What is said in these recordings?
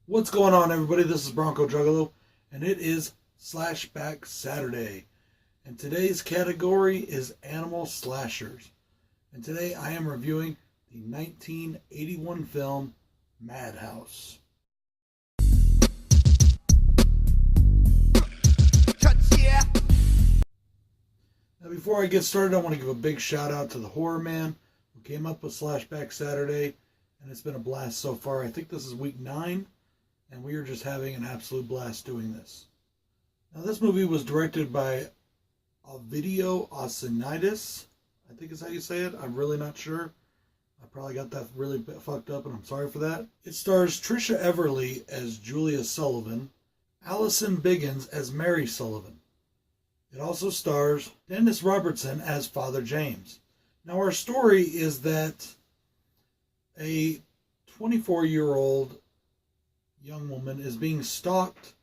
What's going on, everybody? This is BroncoJuggalo, and it is Slashback Saturday. And today's category is animal slashers. And today I am reviewing the 1981 film Madhouse. Now, before I get started, I want to give a big shout out to the HORRORman who came up with Slashback Saturday, and it's been a blast so far. I think this is week 9. And we are just having an absolute blast doing this. Now, this movie was directed by Ovidio Asinides. I think is how you say it. I'm really not sure. I probably got that really fucked up, and I'm sorry for that. It stars Trisha Everly as Julia Sullivan, Allison Biggins as Mary Sullivan. It also stars Dennis Robertson as Father James. Now, our story is that a 24-year-old young woman is being stalked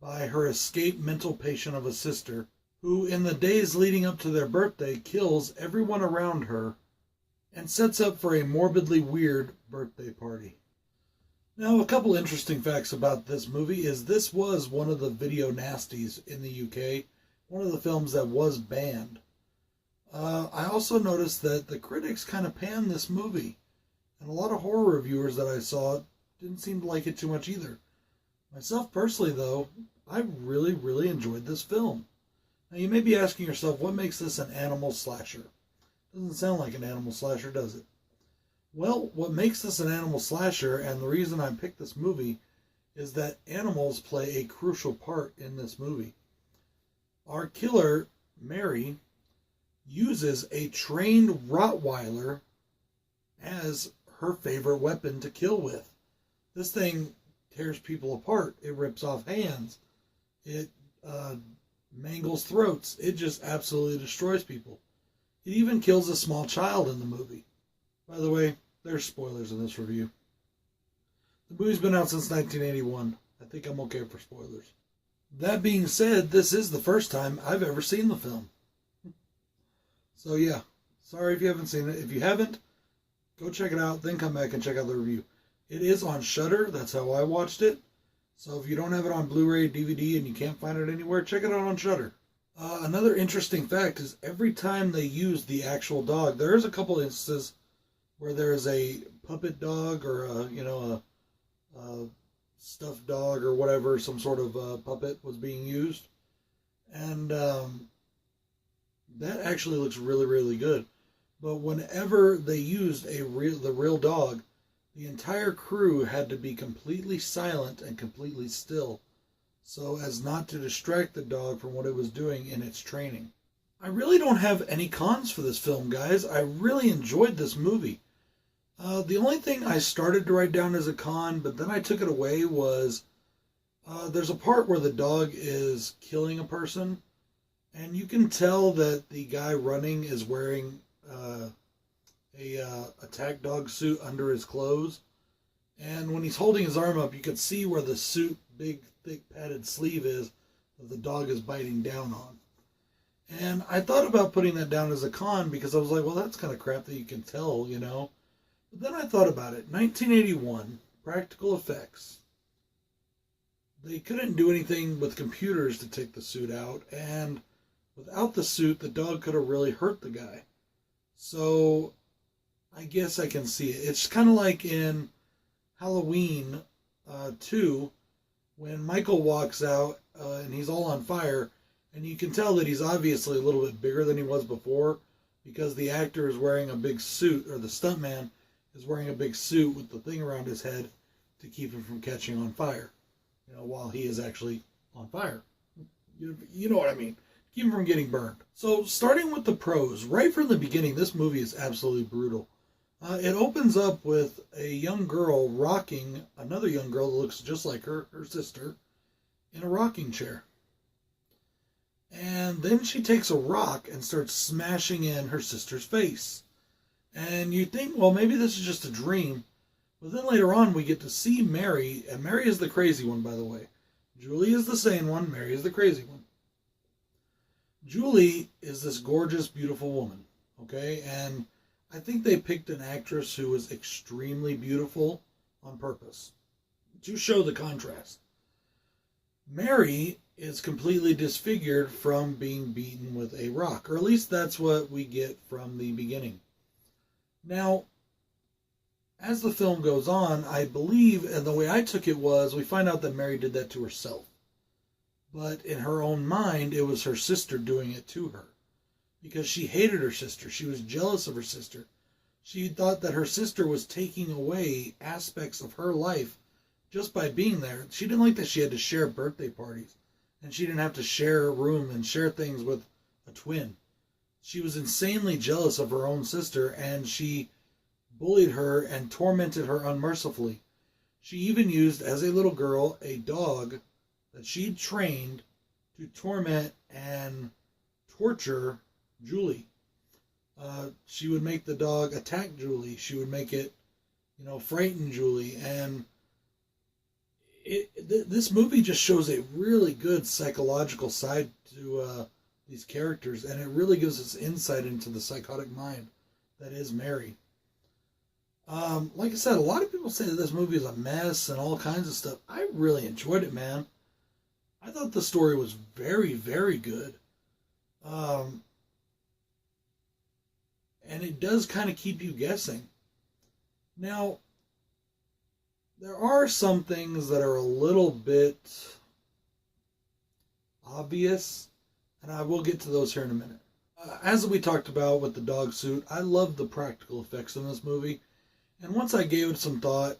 by her escaped mental patient of a sister who, in the days leading up to their birthday, kills everyone around her and sets up for a morbidly weird birthday party. Now, a couple interesting facts about this movie is this was one of the video nasties in the UK, one of the films that was banned. I also noticed that the critics kind of panned this movie, and a lot of horror reviewers that I saw didn't seem to like it too much either. Myself personally, though, I really enjoyed this film. Now, you may be asking yourself, what makes this an animal slasher? Doesn't sound like an animal slasher, does it? Well, what makes this an animal slasher, and the reason I picked this movie, is that animals play a crucial part in this movie. Our killer, Mary, uses a trained Rottweiler as her favorite weapon to kill with. This thing tears people apart. It rips off hands. It mangles throats. It just absolutely destroys people. It even kills a small child in the movie. By the way, there's spoilers in this review. The movie's been out since 1981. I think I'm okay for spoilers. That being said, this is the first time I've ever seen the film. So yeah, sorry if you haven't seen it. If you haven't, go check it out, then come back and check out the review. It is on Shudder. That's how I watched it. So if you don't have it on Blu-ray, DVD, and you can't find it anywhere, check it out on Shudder. Another interesting fact is every time they use the actual dog, there is a couple instances where there is a puppet dog or a stuffed dog or whatever, some sort of puppet was being used, and that actually looks really good. But whenever they used the real dog, the entire crew had to be completely silent and completely still, so as not to distract the dog from what it was doing in its training. I really don't have any cons for this film, guys. I really enjoyed this movie. The only thing I started to write down as a con, but then I took it away, was there's a part where the dog is killing a person, and you can tell that the guy running is wearing a attack dog suit under his clothes, and when he's holding his arm up, you can see where the suit, big thick padded sleeve is that the dog is biting down on. And I thought about putting that down as a con because I was like, well, that's kind of crap that you can tell, you know. But then I thought about it. 1981, practical effects. They couldn't do anything with computers to take the suit out, and without the suit, the dog could have really hurt the guy. So I guess I can see it. It's kind of like in Halloween 2, when Michael walks out and he's all on fire, and you can tell that he's obviously a little bit bigger than he was before because the actor is wearing a big suit, or the stuntman is wearing a big suit with the thing around his head to keep him from catching on fire, while he is actually on fire. You know what I mean. Keep him from getting burned. So, starting with the pros, right from the beginning, this movie is absolutely brutal. It opens up with a young girl rocking another young girl that looks just like her sister, in a rocking chair. And then she takes a rock and starts smashing in her sister's face. And you think, well, maybe this is just a dream. But then later on, we get to see Mary, and Mary is the crazy one, by the way. Julie is the sane one, Mary is the crazy one. Julie is this gorgeous, beautiful woman, okay? And I think they picked an actress who was extremely beautiful on purpose. to show the contrast. Mary is completely disfigured from being beaten with a rock, or at least that's what we get from the beginning. Now, as the film goes on, I believe, and the way I took it was, we find out that Mary did that to herself. But in her own mind, it was her sister doing it to her. Because she hated her sister. She was jealous of her sister. She thought that her sister was taking away aspects of her life just by being there. She didn't like that she had to share birthday parties. And she didn't have to share a room and share things with a twin. She was insanely jealous of her own sister, and she bullied her and tormented her unmercifully. She even used, as a little girl, a dog that she'd trained to torment and torture Julie. She would make the dog attack Julie. She would make it, frighten Julie. And this movie just shows a really good psychological side to these characters, and it really gives us insight into the psychotic mind that is Mary. Like I said, a lot of people say that this movie is a mess and all kinds of stuff. I really enjoyed it, man. I thought the story was very, very good. And it does kind of keep you guessing. Now, there are some things that are a little bit obvious, and I will get to those here in a minute. As we talked about with the dog suit, I love the practical effects in this movie. And once I gave it some thought,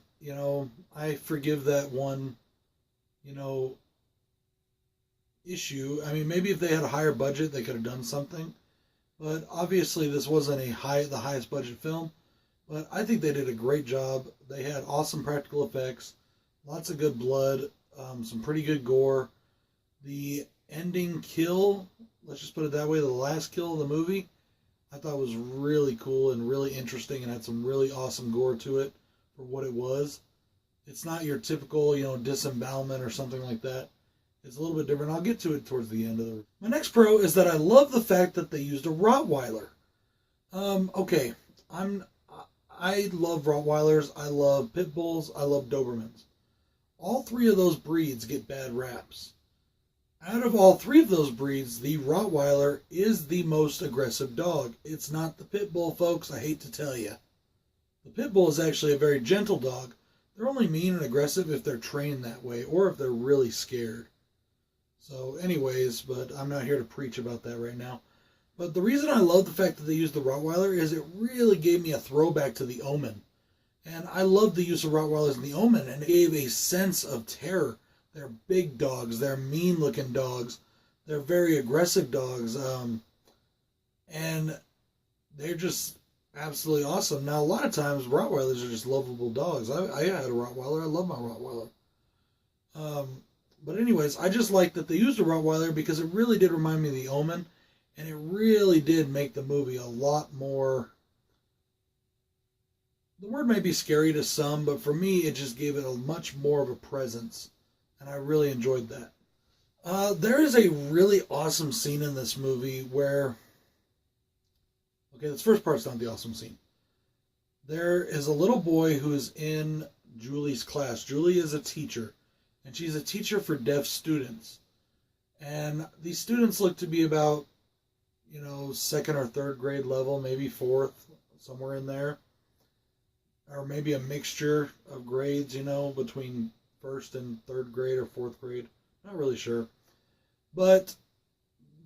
I forgive that one, issue. I mean, maybe if they had a higher budget, they could have done something. But obviously, this wasn't the highest budget film. But I think they did a great job. They had awesome practical effects, lots of good blood, some pretty good gore. The ending kill, let's just put it that way, the last kill of the movie, I thought was really cool and really interesting and had some really awesome gore to it for what it was. It's not your typical, disembowelment or something like that. It's a little bit different. I'll get to it towards the end of the... My next pro is that I love the fact that they used a Rottweiler. Okay, I love Rottweilers, I love Pit Bulls, I love Dobermans. All three of those breeds get bad raps. Out of all three of those breeds, the Rottweiler is the most aggressive dog. It's not the Pit Bull, folks, I hate to tell you. The Pit Bull is actually a very gentle dog. They're only mean and aggressive if they're trained that way, or if they're really scared. So anyways, but I'm not here to preach about that right now. But the reason I love the fact that they used the Rottweiler is it really gave me a throwback to The Omen. And I love the use of Rottweilers in The Omen, and it gave a sense of terror. They're big dogs, they're mean-looking dogs, they're very aggressive dogs, and they're just absolutely awesome. Now, a lot of times, Rottweilers are just lovable dogs. I had a Rottweiler, I love my Rottweiler. But anyways, I just like that they used a Rottweiler because it really did remind me of The Omen, and it really did make the movie a lot more... The word may be scary to some, but for me, it just gave it a much more of a presence. And I really enjoyed that. There is a really awesome scene in this movie where... Okay, this first part's not the awesome scene. There is a little boy who is in Julie's class. Julie is a teacher, and she's a teacher for deaf students. And these students look to be about, second or third grade level, maybe fourth, somewhere in there. Or maybe a mixture of grades, between first and third grade or fourth grade. Not really sure. But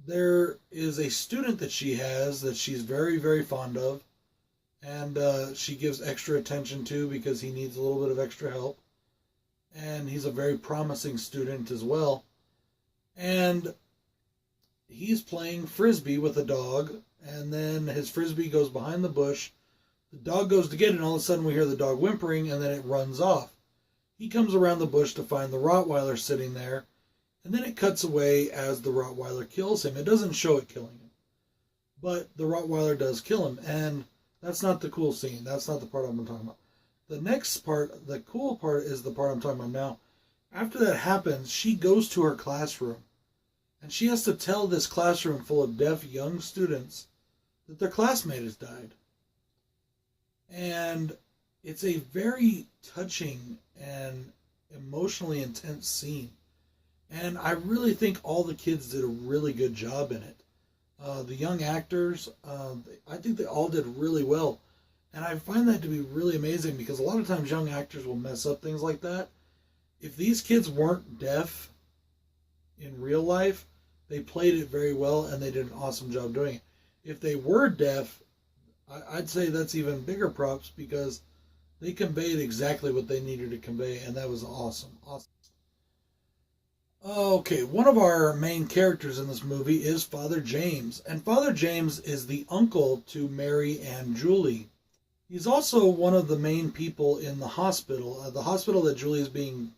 there is a student that she has that she's very, very fond of. And she gives extra attention to because he needs a little bit of extra help. And he's a very promising student as well. And he's playing frisbee with a dog. And then his frisbee goes behind the bush. The dog goes to get it, and all of a sudden we hear the dog whimpering, and then it runs off. He comes around the bush to find the Rottweiler sitting there, and then it cuts away as the Rottweiler kills him. It doesn't show it killing him, but the Rottweiler does kill him, and that's not the cool scene. That's not the part I'm talking about. The next part, the cool part, is the part I'm talking about now. After that happens, she goes to her classroom, and she has to tell this classroom full of deaf young students that their classmate has died. And it's a very touching and emotionally intense scene. And I really think all the kids did a really good job in it. The young actors, I think they all did really well. And I find that to be really amazing because a lot of times young actors will mess up things like that. If these kids weren't deaf in real life, they played it very well and they did an awesome job doing it. If they were deaf, I'd say that's even bigger props because they conveyed exactly what they needed to convey, and that was awesome. Awesome. Okay, one of our main characters in this movie is Father James, and Father James is the uncle to Mary and Julie. He's also one of the main people in the hospital. The hospital that Julie is being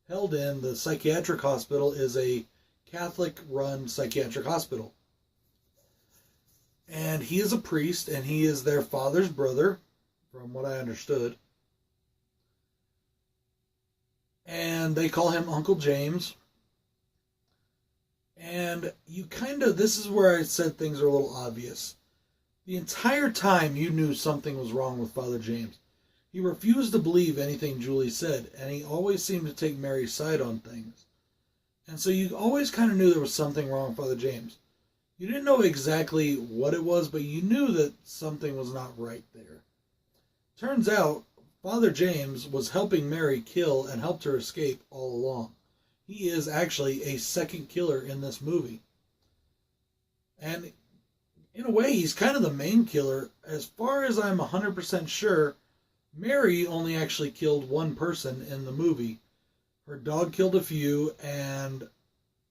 held in, the psychiatric hospital, is a Catholic-run psychiatric hospital. And he is a priest, and he is their father's brother, from what I understood. And they call him Uncle James. And this is where I said things are a little obvious. The entire time you knew something was wrong with Father James. He refused to believe anything Julie said, and he always seemed to take Mary's side on things. And so you always kind of knew there was something wrong with Father James. You didn't know exactly what it was, but you knew that something was not right there. Turns out, Father James was helping Mary kill and helped her escape all along. He is actually a second killer in this movie. And in a way, he's kind of the main killer. As far as I'm 100% sure, Mary only actually killed one person in the movie. Her dog killed a few, and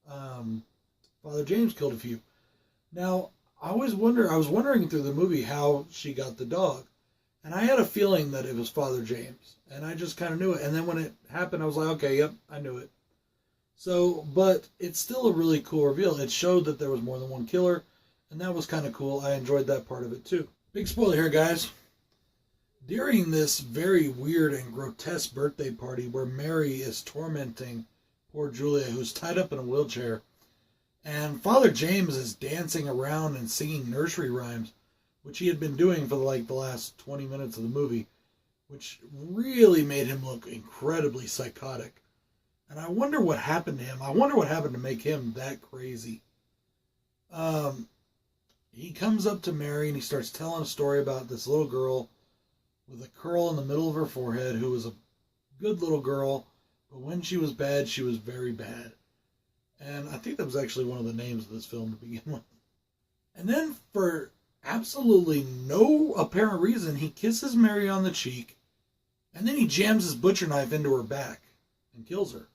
Father James killed a few. Now, I was wondering through the movie how she got the dog. And I had a feeling that it was Father James. And I just kind of knew it. And then when it happened, I was like, okay, yep, I knew it. So, but it's still a really cool reveal. It showed that there was more than one killer. And that was kind of cool. I enjoyed that part of it too. Big spoiler here, guys. During this very weird and grotesque birthday party where Mary is tormenting poor Julia, who's tied up in a wheelchair, and Father James is dancing around and singing nursery rhymes, which he had been doing for the last 20 minutes of the movie, which really made him look incredibly psychotic. And I wonder what happened to him. I wonder what happened to make him that crazy. He comes up to Mary and he starts telling a story about this little girl with a curl in the middle of her forehead who was a good little girl, but when she was bad, she was very bad. And I think that was actually one of the names of this film to begin with. And then for absolutely no apparent reason, he kisses Mary on the cheek, and then he jams his butcher knife into her back and kills her.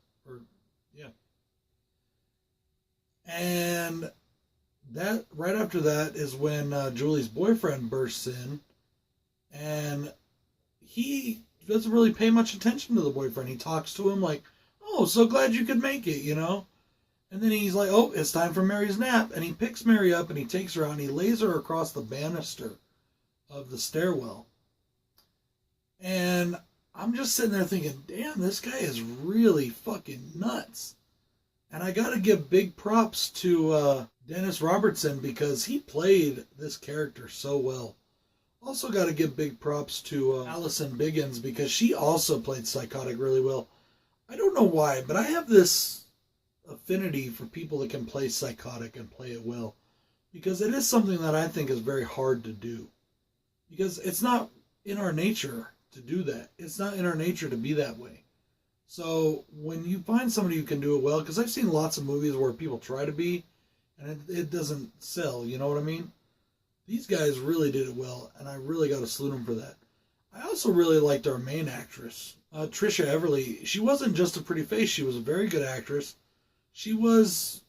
And that right after that is when Julie's boyfriend bursts in, and he doesn't really pay much attention to the boyfriend. He talks to him like, "Oh, so glad you could make it," you know? And then he's like, "Oh, it's time for Mary's nap." And he picks Mary up and he takes her out and he lays her across the banister of the stairwell. And I'm just sitting there thinking, damn, this guy is really fucking nuts. And I gotta give big props to Dennis Robertson because he played this character so well. Also gotta give big props to Alison Biggins because she also played psychotic really well. I don't know why, but I have this affinity for people that can play psychotic and play it well. Because it is something that I think is very hard to do. Because it's not in our nature to do that. It's not in our nature to be that way. So when you find somebody who can do it well, because I've seen lots of movies where people try to be, and it doesn't sell, you know what I mean? These guys really did it well, and I really got to salute them for that. I also really liked our main actress, Trisha Everly. She wasn't just a pretty face, she was a very good actress. She was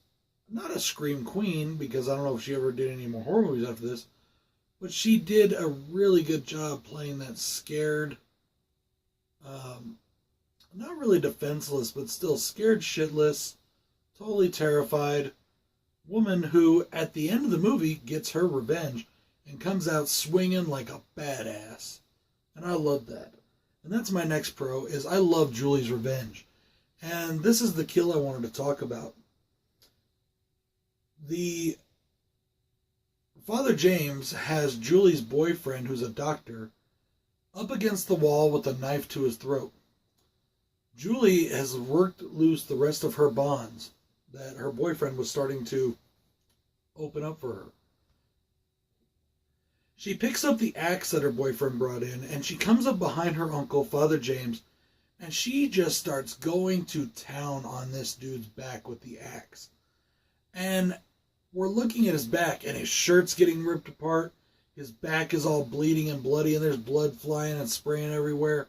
not a scream queen, because I don't know if she ever did any more horror movies after this, but she did a really good job playing that scared, not really defenseless, but still scared shitless, totally terrified woman who, at the end of the movie, gets her revenge and comes out swinging like a badass. And I love that. And that's my next pro, is I love Julie's revenge. And this is the kill I wanted to talk about. The Father James has Julie's boyfriend, who's a doctor, up against the wall with a knife to his throat. Julie has worked loose the rest of her bonds that her boyfriend was starting to open up for her. She picks up the axe that her boyfriend brought in, and she comes up behind her uncle, Father James, and she just starts going to town on this dude's back with the axe. And we're looking at his back, and his shirt's getting ripped apart. His back is all bleeding and bloody, and there's blood flying and spraying everywhere.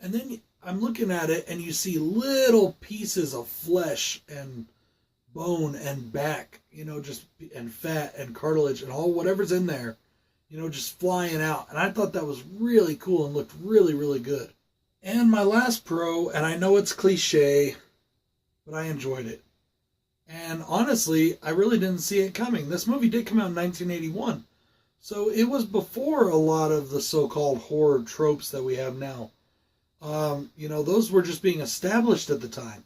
And then I'm looking at it, and you see little pieces of flesh and bone and back, just and fat and cartilage and all whatever's in there, just flying out. And I thought that was really cool and looked really, really good. And my last pro, and I know it's cliche, but I enjoyed it. And honestly, I really didn't see it coming. This movie did come out in 1981. So it was before a lot of the so-called horror tropes that we have now. Those were just being established at the time.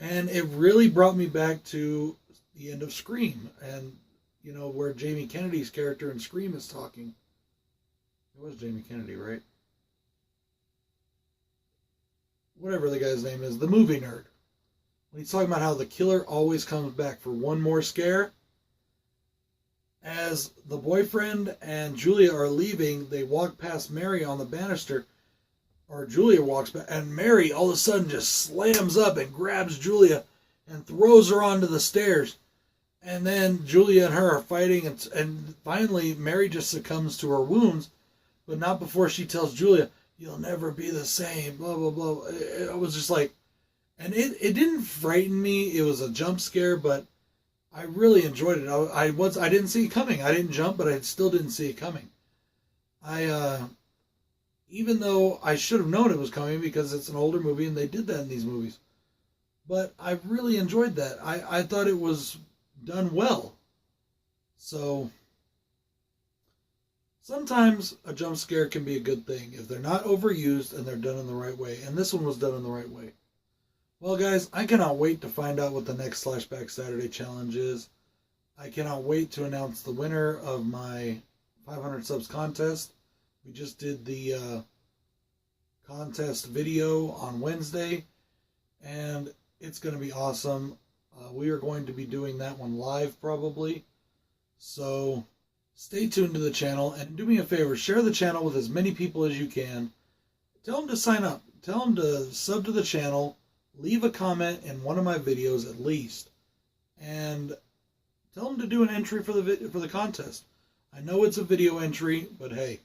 And it really brought me back to the end of Scream. And, where Jamie Kennedy's character in Scream is talking. It was Jamie Kennedy, right? Whatever the guy's name is, the movie nerd. When he's talking about how the killer always comes back for one more scare. As the boyfriend and Julia are leaving, they walk past Mary on the banister. Or Julia walks back, and Mary all of a sudden just slams up and grabs Julia and throws her onto the stairs. And then Julia and her are fighting, and finally Mary just succumbs to her wounds, but not before she tells Julia, "You'll never be the same," blah, blah, blah. It was just like, and it didn't frighten me. It was a jump scare, but I really enjoyed it. I didn't see it coming. I didn't jump, but I still didn't see it coming. Even though I should have known it was coming because it's an older movie and they did that in these movies. But I really enjoyed that. I thought it was done well. So sometimes a jump scare can be a good thing if they're not overused and they're done in the right way. And this one was done in the right way. Well, guys, I cannot wait to find out what the next Slashback Saturday challenge is. I cannot wait to announce the winner of my 500 subs contest. We just did the contest video on Wednesday, and it's going to be awesome. We are going to be doing that one live probably. So stay tuned to the channel, and do me a favor, share the channel with as many people as you can. Tell them to sign up. Tell them to sub to the channel. Leave a comment in one of my videos at least. And tell them to do an entry for the contest. I know it's a video entry, but hey,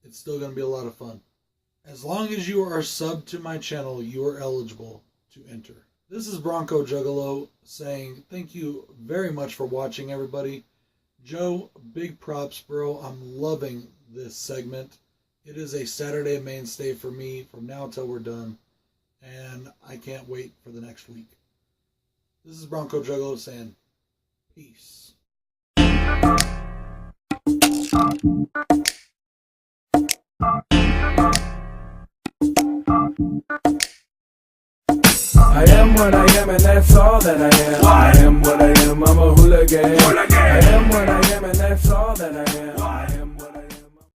it's still going to be a lot of fun. As long as you are subbed to my channel, you are eligible to enter. This is BroncoJuggalo saying thank you very much for watching, everybody. Joe, big props, bro. I'm loving this segment. It is a Saturday mainstay for me from now till we're done. And I can't wait for the next week. This is BroncoJuggalo saying peace. I am what I am, and that's all that I am. I am what I am, I'm a hooligan. I am what I am, and that's all that I am.